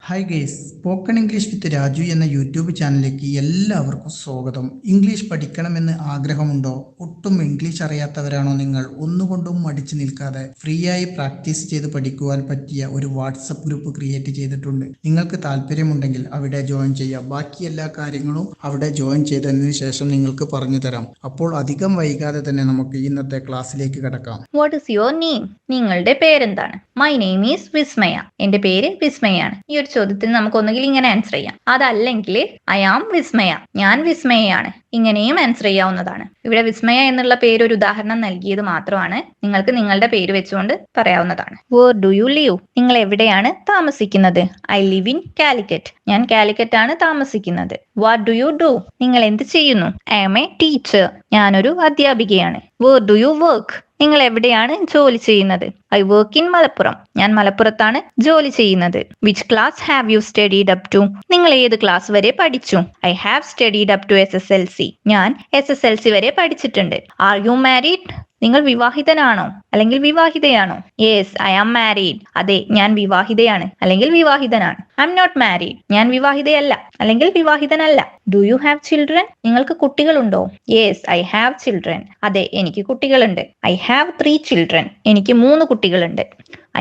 Hi guys, spoken English with Raju എന്ന YouTube ചാനലിലേക്ക് എല്ലാവർക്കും സ്വാഗതം. ഇംഗ്ലീഷ് പഠിക്കണമെന്ന് ആഗ്രഹമുണ്ടോ? ഒട്ടും ഇംഗ്ലീഷ് അറിയാത്തവരാണോ നിങ്ങൾ? ഒന്നുകൊണ്ടും മടിച്ചു നിൽക്കാതെ ഫ്രീ ആയി പ്രാക്ടീസ് ചെയ്ത് പഠിക്കുവാൻ പറ്റിയ ഒരു വാട്സപ്പ് ഗ്രൂപ്പ് ക്രിയേറ്റ് ചെയ്തിട്ടുണ്ട്. നിങ്ങൾക്ക് താല്പര്യമുണ്ടെങ്കിൽ അവിടെ ജോയിൻ ചെയ്യാം. ബാക്കി എല്ലാ കാര്യങ്ങളും അവിടെ ജോയിൻ ചെയ്തതിന് ശേഷം നിങ്ങൾക്ക് പറഞ്ഞു തരാം. അപ്പോൾ അധികം വൈകാതെ തന്നെ നമുക്ക് ഇന്നത്തെ ക്ലാസ്സിലേക്ക് കടക്കാം. What is your name? നിങ്ങളുടെ പേരെന്താണ്? മൈ നെയിം ഈസ് വിസ്മയ. എന്റെ പേര് വിസ്മയാണ്. ഈ ഒരു ചോദ്യത്തിന് നമുക്ക് ഒന്നുകിൽ ഇങ്ങനെ ആൻസർ ചെയ്യാം, അതല്ലെങ്കിൽ ഐ ആം വിസ്മയ, ഞാൻ വിസ്മയയാണ്. ഇങ്ങനെയും ആൻസർ ചെയ്യാവുന്നതാണ്. ഇവിടെ വിസ്മയ എന്നുള്ള പേര് ഒരു ഉദാഹരണം നൽകിയത് മാത്രമാണ്. നിങ്ങൾക്ക് നിങ്ങളുടെ പേര് വെച്ചുകൊണ്ട് പറയാവുന്നതാണ്. Where do you live? നിങ്ങൾ എവിടെയാണ് താമസിക്കുന്നത്? I live in Calicut. ഞാൻ കാലിക്കറ്റ് ആണ് താമസിക്കുന്നത്. What do you do? നിങ്ങൾ എന്ത് ചെയ്യുന്നു? I am a teacher. ഞാനൊരു അധ്യാപികയാണ്. Where do you work? നിങ്ങൾ എവിടെയാണ് ജോലി ചെയ്യുന്നത്? I work in Malappuram. ഞാൻ മലപ്പുറത്താണ് ജോലി ചെയ്യുന്നത്. Which class have you studied up to? നിങ്ങൾ ഏത് ക്ലാസ് വരെ പഠിച്ചു? I have studied up to SSLC. ഞാൻ SSLC വരെ പഠിച്ചിട്ടുണ്ട്. R you married? നിങ്ങൾ വിവാഹിതനാണോ അല്ലെങ്കിൽ വിവാഹിതയാണോ? Yes, I am married. അതെ, ഞാൻ വിവാഹിതയാണ് അല്ലെങ്കിൽ വിവാഹിതനാണ്. I am not married. ഞാൻ വിവാഹിതയല്ല അല്ലെങ്കിൽ വിവാഹിതനല്ല. Do you have children? നിങ്ങൾക്ക് കുട്ടികളുണ്ടോ? Yes, I have children. അതെ, എനിക്ക് കുട്ടികളുണ്ട്. I have 3 children. എനിക്ക് 3 കുട്ടികളുണ്ട്.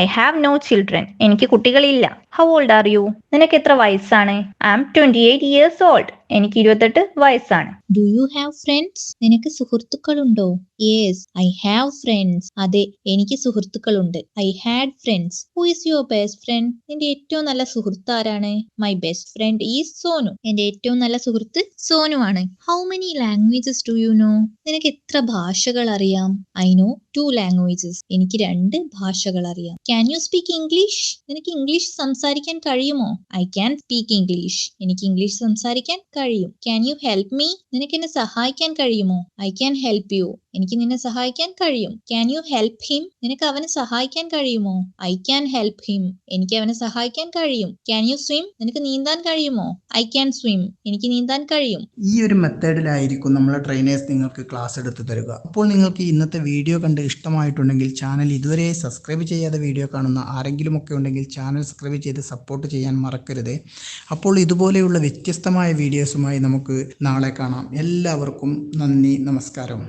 I have no children. എനിക്ക് കുട്ടികളില്ല. How old are you? നിനക്ക് എത്ര വയസ്സാണ്? I am 28 years old. എനിക്ക് 28 വയസ്സാണ്. Do you have friends? നിനക്ക് സുഹൃത്തുക്കളുണ്ടോ? Yes, I have friends. അതെ, എനിക്ക് സുഹൃത്തുക്കളുണ്ട്. I had friends. Who is your best friend? നിന്റെ ഏറ്റവും നല്ല സുഹൃത്ത് ആരാണ്? My best friend is Sonu. എന്റെ ഏറ്റവും നല്ല സുഹൃത്ത് സോനു ആണ്. How many languages do you know? നിനക്ക് എത്ര ഭാഷകൾ അറിയാം? I know 2 languages. എനിക്ക് 2 ഭാഷകൾ അറിയാം. Can you speak English? നിനക്ക് ഇംഗ്ലീഷ് സംസാരിക്കാൻ കഴിയുമോ? I can speak English. എനിക്ക് ഇംഗ്ലീഷ് സംസാരിക്കാൻ കഴിയും. Can you help me? നിനക്ക് എന്നെ സഹായിക്കാൻ കഴിയുമോ? I can help you. എനിക്ക് നിന്നെ സഹായിക്കാൻ കഴിയും. Can you help him? നിനക്ക് അവനെ സഹായിക്കാൻ കഴിയുമോ? I can help him. എനിക്ക് അവനെ സഹായിക്കാൻ കഴിയും. Can U swim? നിനക്ക് നീന്താൻ കഴിയുമോ? I can swim. എനിക്ക് നീന്താൻ കഴിയും. ഈ ഒരു മെത്തേഡിലായിരിക്കും നമ്മളെ ട്രെയിനേഴ്സ് നിങ്ങൾക്ക് ക്ലാസ് എടുത്തു തരിക. അപ്പോൾ നിങ്ങൾക്ക് ഇന്നത്തെ വീഡിയോ കണ്ട് ഇഷ്ടമായിട്ടുണ്ടെങ്കിൽ ചാനൽ ഇതുവരെ സബ്സ്ക്രൈബ് ചെയ്യാതെ വീഡിയോ കാണുന്ന ആരെങ്കിലും ഒക്കെ ഉണ്ടെങ്കിൽ ചാനൽ സബ്സ്ക്രൈബ് ചെയ്ത് സപ്പോർട്ട് ചെയ്യാൻ മറക്കരുത്. അപ്പോൾ ഇതുപോലെയുള്ള വ്യത്യസ്തമായ വീഡിയോസുമായി നമുക്ക് നാളെ കാണാം. എല്ലാവർക്കും നന്ദി, നമസ്കാരം.